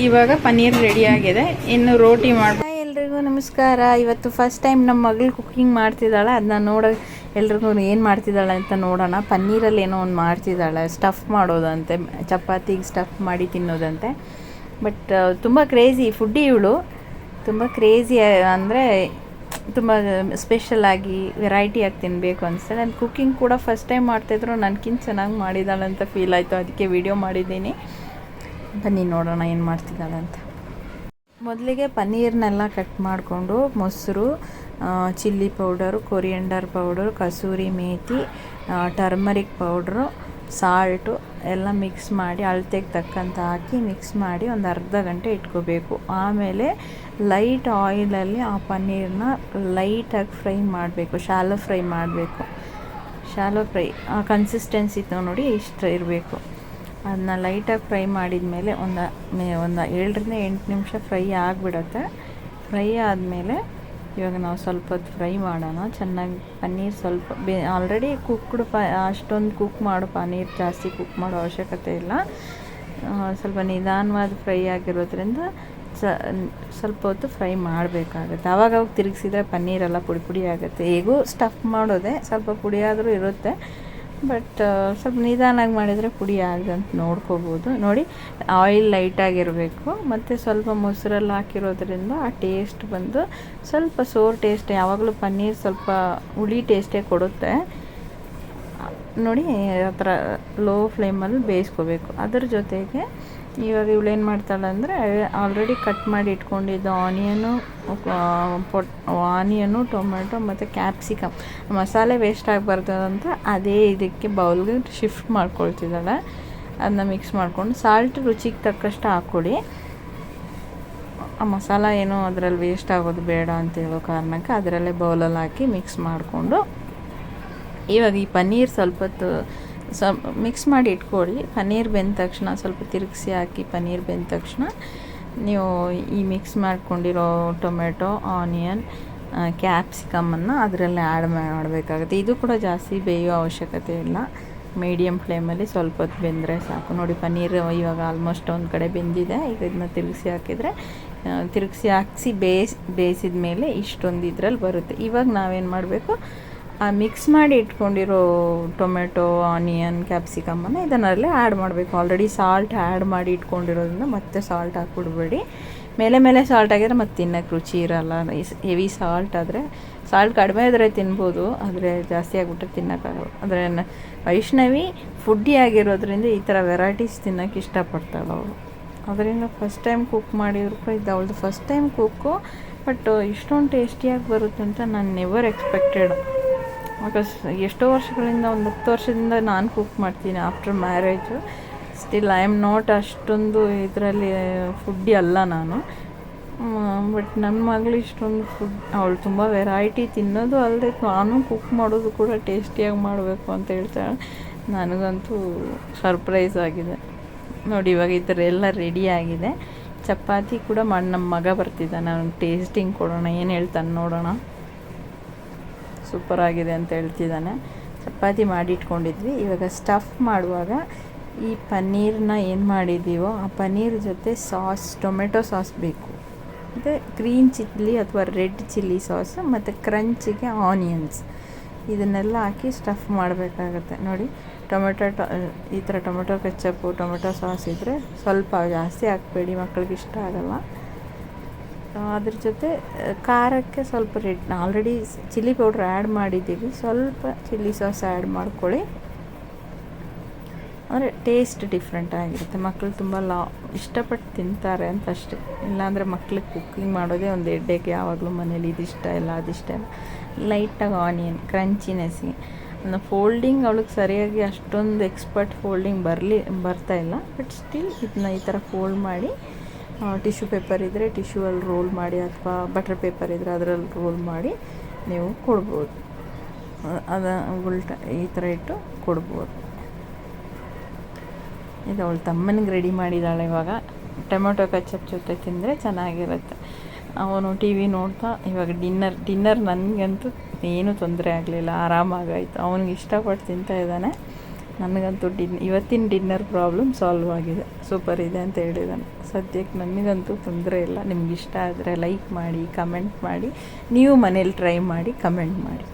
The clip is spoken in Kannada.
ಇವಾಗ ಪನ್ನೀರ್ ರೆಡಿ ಆಗಿದೆ. ಇನ್ನು ರೋಟಿ ಮಾಡಿ. ಎಲ್ರಿಗೂ ನಮಸ್ಕಾರ. ಇವತ್ತು ಫಸ್ಟ್ ಟೈಮ್ ನಮ್ಮ ಮಗಳು ಕುಕ್ಕಿಂಗ್ ಮಾಡ್ತಿದ್ದಾಳೆ. ಅದನ್ನ ಎಲ್ರಿಗೂ ಏನು ಮಾಡ್ತಿದ್ದಾಳೆ ಅಂತ ನೋಡೋಣ. ಪನ್ನೀರಲ್ಲಿ ಏನೋ ಒಂದು ಮಾಡ್ತಿದ್ದಾಳೆ, ಸ್ಟಫ್ ಮಾಡೋದಂತೆ, ಚಪಾತಿಗೆ ಸ್ಟಫ್ ಮಾಡಿ ತಿನ್ನೋದಂತೆ. ಬಟ್ ತುಂಬ ಕ್ರೇಜಿ ಫುಡ್ಡಿ ಇವಳು, ತುಂಬ ಕ್ರೇಜಿ ಅಂದರೆ ತುಂಬ ಸ್ಪೆಷಲಾಗಿ ವೆರೈಟಿಯಾಗಿ ತಿನ್ನಬೇಕು ಅನಿಸ್ತದೆ. ನಾನು ಕುಕ್ಕಿಂಗ್ ಕೂಡ ಫಸ್ಟ್ ಟೈಮ್ ಮಾಡ್ತಾಯಿದ್ರು, ನನಗಿಂತ ಚೆನ್ನಾಗಿ ಮಾಡಿದ್ದಾಳೆ ಅಂತ ಫೀಲ್ ಆಯಿತು. ಅದಕ್ಕೆ ವಿಡಿಯೋ ಮಾಡಿದ್ದೀನಿ. ಬನ್ನಿ ನೋಡೋಣ ಏನು ಮಾಡ್ತಿದ್ದಾಳೆ ಅಂತ. ಮೊದಲಿಗೆ ಪನ್ನೀರ್ನೆಲ್ಲ ಕಟ್ ಮಾಡಿಕೊಂಡು ಮೊಸರು, chilli powder, coriander powder, kasuri methi, turmeric powder, salt ಎಲ್ಲ ಮಿಕ್ಸ್ ಮಾಡಿ ಅಳತೆಗೆ ತಕ್ಕಂತ ಹಾಕಿ ಮಿಕ್ಸ್ ಮಾಡಿ ಒಂದು ಅರ್ಧ ಗಂಟೆ ಇಟ್ಕೋಬೇಕು. ಆಮೇಲೆ ಲೈಟ್ ಆಯಿಲಲ್ಲಿ ಆ ಪನ್ನೀರನ್ನ ಲೈಟಾಗಿ ಫ್ರೈ ಮಾಡಬೇಕು, ಶಾಲೋ ಫ್ರೈ ಮಾಡಬೇಕು. ಶಾಲೋ ಫ್ರೈ ಕನ್ಸಿಸ್ಟೆನ್ಸಿ ನೋಡಿ ಇಷ್ಟು ಇರಬೇಕು. ಅದನ್ನ ಲೈಟಾಗಿ ಫ್ರೈ ಮಾಡಿದ ಮೇಲೆ ಒಂದು 7ರಿಂದ 8 ನಿಮಿಷ ಫ್ರೈ ಆಗಿಬಿಡತ್ತೆ. ಫ್ರೈ ಆದಮೇಲೆ ಇವಾಗ ನಾವು ಸ್ವಲ್ಪ ಹೊತ್ತು ಫ್ರೈ ಮಾಡೋಣ. ಚೆನ್ನಾಗಿ ಪನ್ನೀರ್ ಸ್ವಲ್ಪ ಆಲ್ರೆಡಿ ಕುಕ್ಡ್ ಅಷ್ಟೊಂದು ಕುಕ್ ಮಾಡೋ ಪನ್ನೀರ್ ಜಾಸ್ತಿ ಕುಕ್ ಮಾಡೋ ಅವಶ್ಯಕತೆ ಇಲ್ಲ. ಸ್ವಲ್ಪ ನಿಧಾನವಾದ ಫ್ರೈ ಆಗಿರೋದ್ರಿಂದ ಸ್ವಲ್ಪ ಹೊತ್ತು ಫ್ರೈ ಮಾಡಬೇಕಾಗುತ್ತೆ. ಆವಾಗ ತಿರುಗಿಸಿದ್ರೆ ಪನ್ನೀರೆಲ್ಲ ಪುಡಿ ಪುಡಿ ಆಗುತ್ತೆ. ಹೇಗೂ ಸ್ಟಫ್ ಮಾಡೋದೆ, ಸ್ವಲ್ಪ ಪುಡಿ ಆದರೂ ಇರುತ್ತೆ. ಬಟ್ ಸ್ವಲ್ಪ ನಿಧಾನಾಗಿ ಮಾಡಿದರೆ ಪುಡಿ ಆಗದಂತ ನೋಡ್ಕೋಬೋದು. ನೋಡಿ, ಆಯಿಲ್ ಲೈಟಾಗಿರಬೇಕು ಮತ್ತು ಸ್ವಲ್ಪ ಮೊಸರಲ್ಲಿ ಹಾಕಿರೋದ್ರಿಂದ ಆ ಟೇಸ್ಟ್ ಬಂದು ಸ್ವಲ್ಪ ಸೋರ್ ಟೇಸ್ಟ್. ಯಾವಾಗಲೂ ಪನ್ನೀರ್ ಸ್ವಲ್ಪ ಹುಳಿ ಟೇಸ್ಟೇ ಕೊಡುತ್ತೆ. ನೋಡಿ ಆ ಥರ ಲೋ ಫ್ಲೇಮಲ್ಲಿ ಬೇಯಿಸ್ಕೋಬೇಕು. ಅದ್ರ ಜೊತೆಗೆ ಇವಾಗ ಇವಳೇನು ಮಾಡ್ತಾಳೆ ಅಂದರೆ, ಆಲ್ರೆಡಿ ಕಟ್ ಮಾಡಿ ಇಟ್ಕೊಂಡಿದ್ದು ಆನಿಯನು, ಟೊಮೆಟೊ ಮತ್ತು ಕ್ಯಾಪ್ಸಿಕಮ್, ಮಸಾಲೆ ವೇಸ್ಟ್ ಆಗಬಾರ್ದು ಅಂತ ಅದೇ ಇದಕ್ಕೆ ಬೌಲ್ಗೆ ಶಿಫ್ಟ್ ಮಾಡ್ಕೊಳ್ತಿದ್ದಾಳೆ. ಅದನ್ನ ಮಿಕ್ಸ್ ಮಾಡಿಕೊಂಡು ಸಾಲ್ಟ್ ರುಚಿಗೆ ತಕ್ಕಷ್ಟು ಹಾಕ್ಕೊಡಿ. ಆ ಮಸಾಲ ಏನೋ ಅದರಲ್ಲಿ ವೇಸ್ಟ್ ಆಗೋದು ಬೇಡ ಅಂತ ಹೇಳೋ ಕಾರಣಕ್ಕೆ ಅದರಲ್ಲೇ ಬೌಲಲ್ಲಿ ಹಾಕಿ ಮಿಕ್ಸ್ ಮಾಡಿಕೊಂಡು ಇವಾಗ ಈ ಪನ್ನೀರ್ ಸ್ವಲ್ಪ ಮಿಕ್ಸ್ ಮಾಡಿ ಇಟ್ಕೊಳ್ಳಿ. ಪನ್ನೀರ್ ಬೆಂದ ತಕ್ಷಣ ಸ್ವಲ್ಪ ತಿರುಗಿಸಿ ಹಾಕಿ ಪನ್ನೀರ್ ಬೆಂದ ತಕ್ಷಣ ನೀವು ಈ ಮಿಕ್ಸ್ ಮಾಡ್ಕೊಂಡಿರೋ ಟೊಮೆಟೊ, ಆನಿಯನ್, ಕ್ಯಾಪ್ಸಿಕಮನ್ನು ಅದರಲ್ಲೇ ಆ್ಯಡ್ ಮಾಡಬೇಕಾಗುತ್ತೆ. ಇದು ಕೂಡ ಜಾಸ್ತಿ ಬೇಯೋ ಅವಶ್ಯಕತೆ ಇಲ್ಲ. ಮೀಡಿಯಮ್ ಫ್ಲೇಮಲ್ಲಿ ಸ್ವಲ್ಪ ಹೊತ್ತು ಬೆಂದರೆ ಸಾಕು. ನೋಡಿ, ಪನ್ನೀರ್ ಇವಾಗ ಆಲ್ಮೋಸ್ಟ್ ಒಂದು ಕಡೆ ಬೆಂದಿದೆ. ಈಗ ಇದನ್ನ ತಿರುಗಿಸಿ ಹಾಕಿಸಿ ಬೇಯಿಸಿದ ಮೇಲೆ ಇಷ್ಟೊಂದು ಇದ್ರಲ್ಲಿ ಬರುತ್ತೆ. ಇವಾಗ ನಾವೇನು ಮಾಡಬೇಕು, ಆ ಮಿಕ್ಸ್ ಮಾಡಿ ಇಟ್ಕೊಂಡಿರೋ ಟೊಮೆಟೊ, ಆನಿಯನ್, ಕ್ಯಾಪ್ಸಿಕಮನ್ನು ಇದನ್ನಲ್ಲೇ ಆ್ಯಡ್ ಮಾಡಬೇಕು. ಆಲ್ರೆಡಿ ಸಾಲ್ಟ್ ಆ್ಯಡ್ ಮಾಡಿ ಇಟ್ಕೊಂಡಿರೋದ್ರಿಂದ ಮತ್ತೆ ಸಾಲ್ಟ್ ಹಾಕ್ಬಿಡ್ಬೇಡಿ. ಮೇಲೆ ಸಾಲ್ಟ್ ಆಗಿದ್ರೆ ಮತ್ತೆ ತಿನ್ನೋಕ್ಕೆ ರುಚಿ ಇರೋಲ್ಲ. ಹೆವಿ ಸಾಲ್ಟ್ ಆದರೆ, ಸಾಲ್ಟ್ ಕಡಿಮೆ ಇದ್ದರೆ ತಿನ್ಬೋದು, ಆದರೆ ಜಾಸ್ತಿ ಆಗಿಬಿಟ್ರೆ ತಿನ್ನೋಕ್ಕಾಗಲ್ಲ. ಆದರೆ ವೈಷ್ಣವಿ ಫುಡ್ಡಿ ಆಗಿರೋದ್ರಿಂದ ಈ ಥರ ವೆರೈಟೀಸ್ ತಿನ್ನೋಕ್ಕೆ ಇಷ್ಟಪಡ್ತಾಳೆ ಅವಳು. ಅದರಿಂದ ಫಸ್ಟ್ ಟೈಮ್ ಕುಕ್ ಮಾಡಿದ್ರು ಕೂಡ ಇದು ಅವಳದು ಫಸ್ಟ್ ಟೈಮ್ ಕುಕ್ಕು. ಬಟ್ ಇಷ್ಟೊಂದು ಟೇಸ್ಟಿಯಾಗಿ ಬರುತ್ತೆ ಅಂತ ನಾನು ನೆವರ್ ಎಕ್ಸ್ಪೆಕ್ಟೆಡ್. ಬಿಕಾಸ್ ಎಷ್ಟೋ ವರ್ಷಗಳಿಂದ, ಒಂದು 10 ವರ್ಷದಿಂದ ನಾನು ಕುಕ್ ಮಾಡ್ತೀನಿ after marriage. Still I am not ಅಷ್ಟೊಂದು ಇದರಲ್ಲಿ ಫುಡ್ಡಿ ಅಲ್ಲ ನಾನು. ಬಟ್ ನನ್ನ ಮಗಳು ಇಷ್ಟೊಂದು ಅವಳು ತುಂಬ ವೆರೈಟಿ ತಿನ್ನೋದು ಅಲ್ಲದೆ ನಾನು ಕುಕ್ ಮಾಡೋದು ಕೂಡ ಟೇಸ್ಟಿಯಾಗಿ ಮಾಡಬೇಕು ಅಂತ ಹೇಳ್ತಾಳೆ. ನನಗಂತೂ ಸರ್ಪ್ರೈಸ್ ಆಗಿದೆ. ನೋಡಿ, ಇವಾಗ ಈ ಥರ ಎಲ್ಲ ರೆಡಿ ಆಗಿದೆ. ಚಪಾತಿ ಕೂಡ ನಮ್ಮ ಮಗ ಬರ್ತಿದ್ದಾನೆ, ಅವ್ನಿಗೆ ಟೇಸ್ಟಿಂಗ್ ಕೊಡೋಣ, ಏನು ಹೇಳ್ತಾನೆ ನೋಡೋಣ. ಸೂಪರ್ ಆಗಿದೆ ಅಂತ ಹೇಳ್ತಿದ್ದಾನೆ. ಚಪಾತಿ ಮಾಡಿ ಇಟ್ಕೊಂಡಿದ್ವಿ. ಇವಾಗ ಸ್ಟಫ್ ಮಾಡುವಾಗ ಈ ಪನ್ನೀರನ್ನ ಏನು ಮಾಡಿದ್ದೀವೋ ಆ ಪನ್ನೀರ್ ಜೊತೆ ಸಾಸ್, ಟೊಮೆಟೊ ಸಾಸ್ ಬೇಕು, ಮತ್ತು ಗ್ರೀನ್ ಚಿಲ್ಲಿ ಅಥವಾ ರೆಡ್ ಚಿಲ್ಲಿ ಸಾಸ್, ಮತ್ತು ಕ್ರಂಚಿಗೆ ಆನಿಯನ್ಸ್, ಇದನ್ನೆಲ್ಲ ಹಾಕಿ ಸ್ಟಫ್ ಮಾಡಬೇಕಾಗತ್ತೆ. ನೋಡಿ, ಈ ಥರ ಟೊಮೆಟೊ ಕೆಚಪ್ಪು, ಟೊಮೆಟೊ ಸಾಸ್ ಇದ್ದರೆ ಸ್ವಲ್ಪ ಜಾಸ್ತಿ ಹಾಕಬೇಡಿ, ಮಕ್ಕಳಿಗೆ ಇಷ್ಟ ಆಗೋಲ್ಲ. ಅದ್ರ ಜೊತೆ ಖಾರಕ್ಕೆ ಸ್ವಲ್ಪ ಆಲ್ರೆಡಿ ಚಿಲ್ಲಿ ಪೌಡ್ರ್ ಆ್ಯಡ್ ಮಾಡಿದ್ದೀವಿ, ಸ್ವಲ್ಪ ಚಿಲ್ಲಿ ಸಾಸ್ ಆ್ಯಡ್ ಮಾಡ್ಕೊಳ್ಳಿ. ಅಂದರೆ ಟೇಸ್ಟ್ ಡಿಫ್ರೆಂಟ್ ಆಗಿರುತ್ತೆ. ಮಕ್ಕಳು ತುಂಬ ಇಷ್ಟಪಟ್ಟು ತಿಂತಾರೆ ಅಂತ ಅಷ್ಟೇ. ಇಲ್ಲಾಂದರೆ ಮಕ್ಳಿಗೆ ಕುಕ್ಕಿಂಗ್ ಮಾಡೋದೇ ಒಂದು ಹೆಡ್ಡೇಕ್. ಯಾವಾಗಲೂ ಮನೇಲಿ ಇದಿಷ್ಟ ಇಲ್ಲ ಅದಿಷ್ಟ ಇಲ್ಲ. ಲೈಟಾಗಿ ಆನಿಯನ್ ಕ್ರಂಚಿನೆಸ್ಗೆ ಫೋಲ್ಡಿಂಗ್ ಅವಳಿಗೆ ಸರಿಯಾಗಿ ಅಷ್ಟೊಂದು ಎಕ್ಸ್ಪರ್ಟ್ ಫೋಲ್ಡಿಂಗ್ ಬರ್ತಾಯಿಲ್ಲ. ಬಟ್ ಸ್ಟಿಲ್ ಇದನ್ನ ಈ ಥರ ಫೋಲ್ಡ್ ಮಾಡಿ, ಟಿಶ್ಯೂ ಪೇಪರ್ ಇದ್ದರೆ ಟಿಶ್ಯೂವಲ್ಲಿ ರೋಲ್ ಮಾಡಿ, ಅಥವಾ ಬಟರ್ ಪೇಪರ್ ಇದ್ದರೆ ಅದರಲ್ಲಿ ರೋಲ್ ಮಾಡಿ ನೀವು ಕೊಡ್ಬೋದು. ಈ ಥರ ಇಟ್ಟು ಕೊಡ್ಬೋದು. ಇದು ಅವಳು ತಮ್ಮನಿಗೆ ರೆಡಿ ಮಾಡಿದ್ದಾಳೆ. ಇವಾಗ ಟೊಮೆಟೊ ಕೆಚಪ್ ಜೊತೆ ತಿಂದರೆ ಚೆನ್ನಾಗಿರುತ್ತೆ. ಅವನು ಟಿ ವಿ ನೋಡ್ತಾ ಇವಾಗ ಡಿನ್ನರ್ ನನಗಂತೂ ಏನೂ ತೊಂದರೆ ಆಗಲಿಲ್ಲ, ಆರಾಮಾಗಾಯಿತು. ಅವನಿಗೆ ಇಷ್ಟಪಟ್ಟು ತಿಂತಾ ಇದ್ದಾನೆ. ನನಗಂತೂ ಇವತ್ತಿನ ಡಿನ್ನರ್ ಪ್ರಾಬ್ಲಮ್ ಸಾಲ್ವ್ ಆಗಿದೆ, ಸೂಪರ್ ಇದೆ ಅಂತ ಹೇಳಿದ್ದಾನೆ. ಸದ್ಯಕ್ಕೆ ನನಗಂತೂ ತೊಂದರೆ ಇಲ್ಲ. ನಿಮ್ಗೆ ಇಷ್ಟ ಆದರೆ ಲೈಕ್ ಮಾಡಿ, ಕಮೆಂಟ್ ಮಾಡಿ, ನೀವು ಮನೇಲಿ ಟ್ರೈ ಮಾಡಿ ಕಮೆಂಟ್ ಮಾಡಿ.